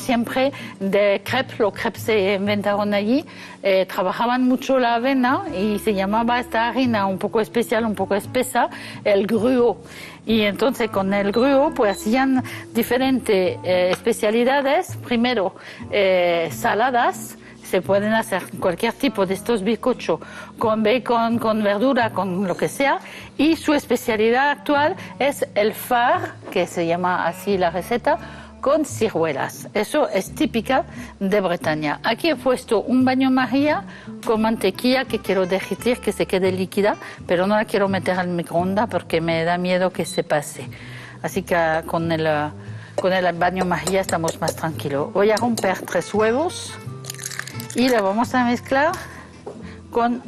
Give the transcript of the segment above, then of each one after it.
Siempre de crepes, los crepes se inventaron allí, trabajaban mucho la avena y se llamaba esta harina un poco especial, un poco espesa, el gruau. Y entonces con el gruau pues hacían diferentes especialidades, primero saladas. Se pueden hacer cualquier tipo de estos bizcochos con bacon, con verdura, con lo que sea. Y su especialidad actual es el far, que se llama así la receta, con ciruelas. Eso es típica de Bretaña. Aquí he puesto un baño María con mantequilla que quiero derretir, que se quede líquida, pero no la quiero meter al microondas porque me da miedo que se pase. Así que con el baño María estamos más tranquilos. Voy a romper 3 huevos y lo vamos a mezclar con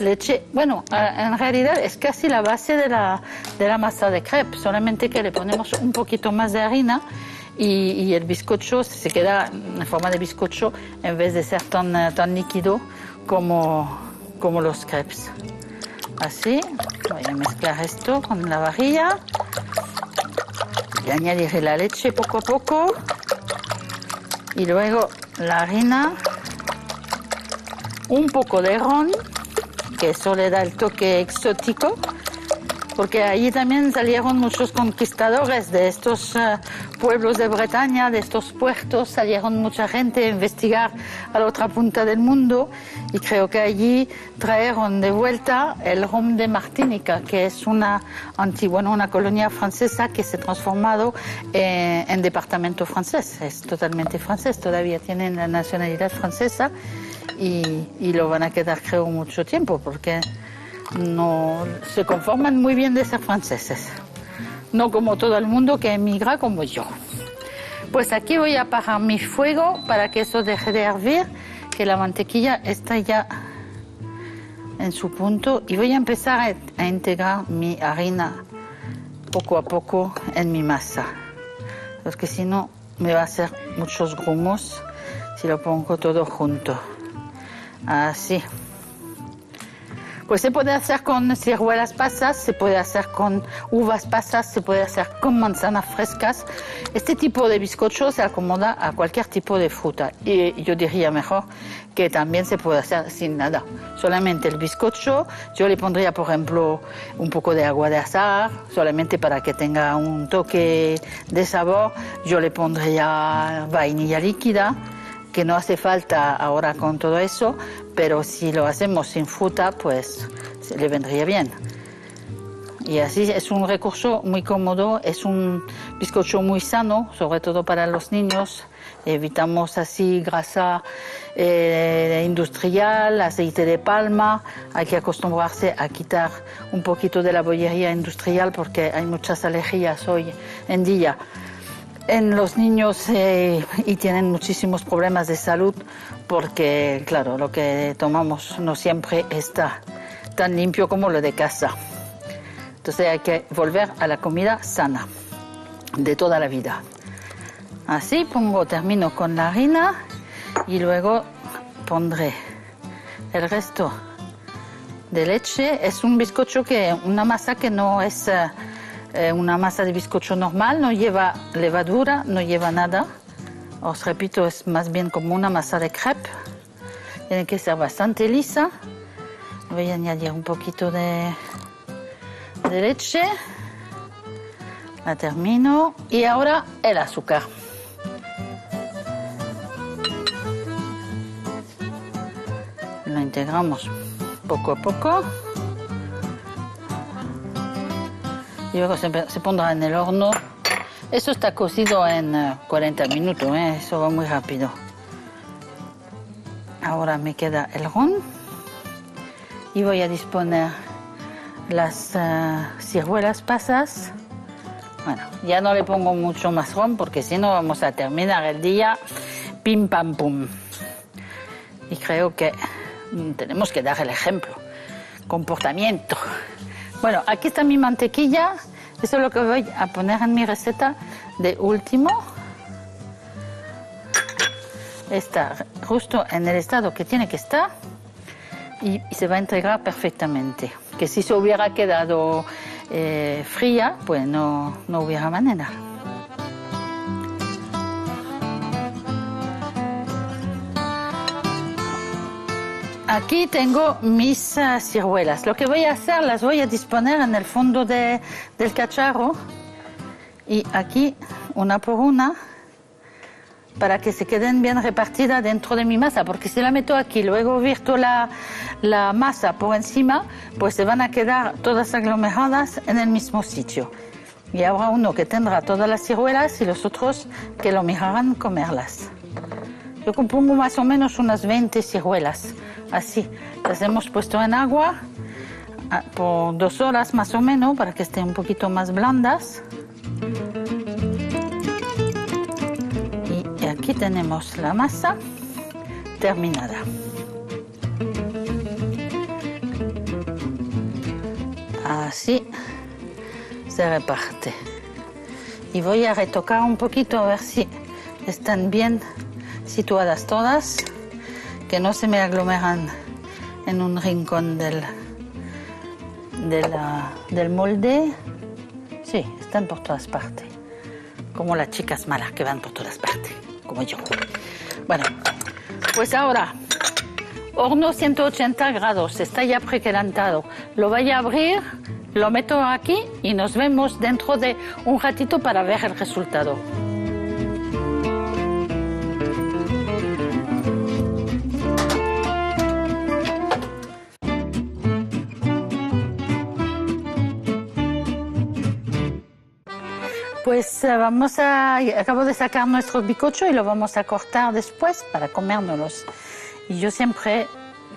leche. Bueno, en realidad es casi la base de la masa de crepe, solamente que le ponemos un poquito más de harina y el bizcocho se queda en forma de bizcocho en vez de ser tan líquido como los crepes. Así, voy a mezclar esto con la varilla y añadiré la leche poco a poco y luego la harina, un poco de ron, que eso le da el toque exótico, porque allí también salieron muchos conquistadores de estos pueblos de Bretaña, de estos puertos, salieron mucha gente a investigar a la otra punta del mundo y creo que allí trajeron de vuelta el ron de Martinica, que es una colonia francesa que se ha transformado en departamento francés, es totalmente francés, todavía tienen la nacionalidad francesa y lo van a quedar creo mucho tiempo porque no se conforman muy bien de ser franceses, no como todo el mundo que emigra como yo. Pues aquí voy a apagar mi fuego para que eso deje de hervir, que la mantequilla está ya en su punto y voy a empezar a integrar mi harina poco a poco en mi masa, porque si no me va a hacer muchos grumos si lo pongo todo junto. Así. Pues se puede hacer con ciruelas pasas, se puede hacer con uvas pasas, se puede hacer con manzanas frescas. Este tipo de bizcocho se acomoda a cualquier tipo de fruta. Y yo diría mejor que también se puede hacer sin nada. Solamente el bizcocho, yo le pondría, por ejemplo, un poco de agua de azahar, solamente para que tenga un toque de sabor. Yo le pondría vainilla líquida, que no hace falta ahora con todo eso, pero si lo hacemos sin fruta, pues le vendría bien. Y así es un recurso muy cómodo, es un bizcocho muy sano, sobre todo para los niños. Evitamos así grasa industrial, aceite de palma. Hay que acostumbrarse a quitar un poquito de la bollería industrial porque hay muchas alergias hoy en día en los niños y tienen muchísimos problemas de salud porque, claro, lo que tomamos no siempre está tan limpio como lo de casa. Entonces hay que volver a la comida sana de toda la vida. Así termino con la harina y luego pondré el resto de leche. Es un bizcocho una masa que no es una masa de bizcocho normal, no lleva levadura, no lleva nada. Os repito, es más bien como una masa de crepe. Tiene que ser bastante lisa. Voy a añadir un poquito de leche. La termino. Y ahora el azúcar. Lo integramos poco a poco. Y luego se pondrá en el horno. Eso está cocido en 40 minutos, eso va muy rápido. Ahora me queda el ron y voy a disponer las ciruelas pasas. Bueno, ya no le pongo mucho más ron porque si no vamos a terminar el día pim pam pum. Y creo que tenemos que dar el ejemplo. Comportamiento. Bueno, aquí está mi mantequilla. Eso es lo que voy a poner en mi receta de último. Está justo en el estado que tiene que estar y se va a integrar perfectamente. Que si se hubiera quedado fría, pues no hubiera manera. Aquí tengo mis ciruelas. Lo que voy a hacer, las voy a disponer en el fondo del cacharro. Y aquí, una por una, para que se queden bien repartidas dentro de mi masa. Porque si la meto aquí, luego vierto la masa por encima, pues se van a quedar todas aglomeradas en el mismo sitio. Y habrá uno que tendrá todas las ciruelas y los otros que lo mirarán comerlas. Yo compongo más o menos unas 20 ciruelas. Así, las hemos puesto en agua por 2 horas más o menos para que estén un poquito más blandas. Y aquí tenemos la masa terminada. Así se reparte. Y voy a retocar un poquito a ver si están bien situadas todas, que no se me aglomeran en un rincón del molde. Sí, están por todas partes, como las chicas malas que van por todas partes, como yo. Bueno, pues ahora, horno 180 grados, está ya precalentado. Lo voy a abrir, lo meto aquí y nos vemos dentro de un ratito para ver el resultado. Pues acabo de sacar nuestro bizcocho y lo vamos a cortar después para comérnoslos. Y yo siempre,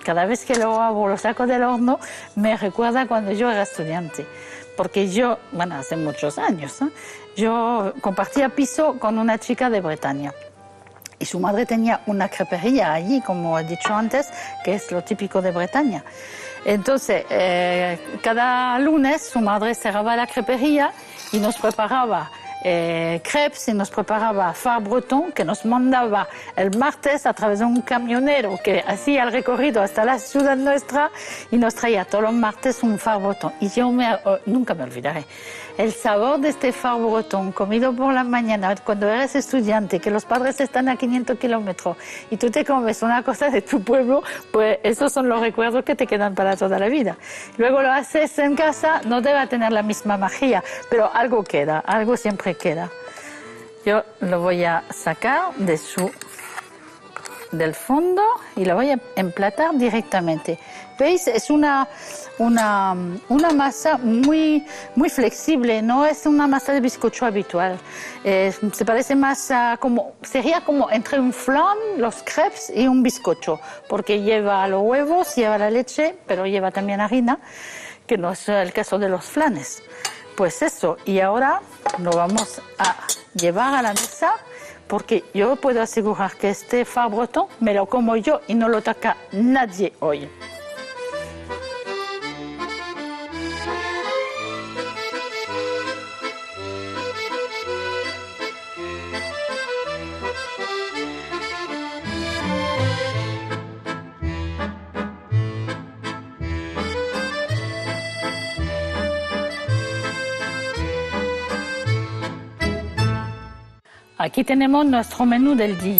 cada vez que lo hago, lo saco del horno, me recuerda cuando yo era estudiante. Porque yo, bueno, hace muchos años, yo compartía piso con una chica de Bretaña. Y su madre tenía una crepería allí, como he dicho antes, que es lo típico de Bretaña. Entonces, cada lunes su madre cerraba la crepería y nos preparaba crepes y nos preparaba far breton, que nos mandaba el martes a través de un camionero que hacía el recorrido hasta la ciudad nuestra y nos traía todos los martes un far breton. Y yo nunca me olvidaré. El sabor de este far breton comido por la mañana cuando eres estudiante, que los padres están a 500 kilómetros y tú te comes una cosa de tu pueblo, pues esos son los recuerdos que te quedan para toda la vida. Luego lo haces en casa, no debe tener la misma magia, pero algo queda, algo siempre queda. Yo lo voy a sacar del fondo y lo voy a emplatar directamente. ¿Veis? Es una masa muy flexible, no es una masa de bizcocho habitual. Se parece más a sería como entre un flan, los crepes y un bizcocho, porque lleva los huevos, lleva la leche, pero lleva también harina, que no es el caso de los flanes. Pues eso, y ahora lo vamos a llevar a la mesa, porque yo puedo asegurar que este far breton me lo como yo y no lo toca nadie hoy. Aquí tenemos nuestro menú del día.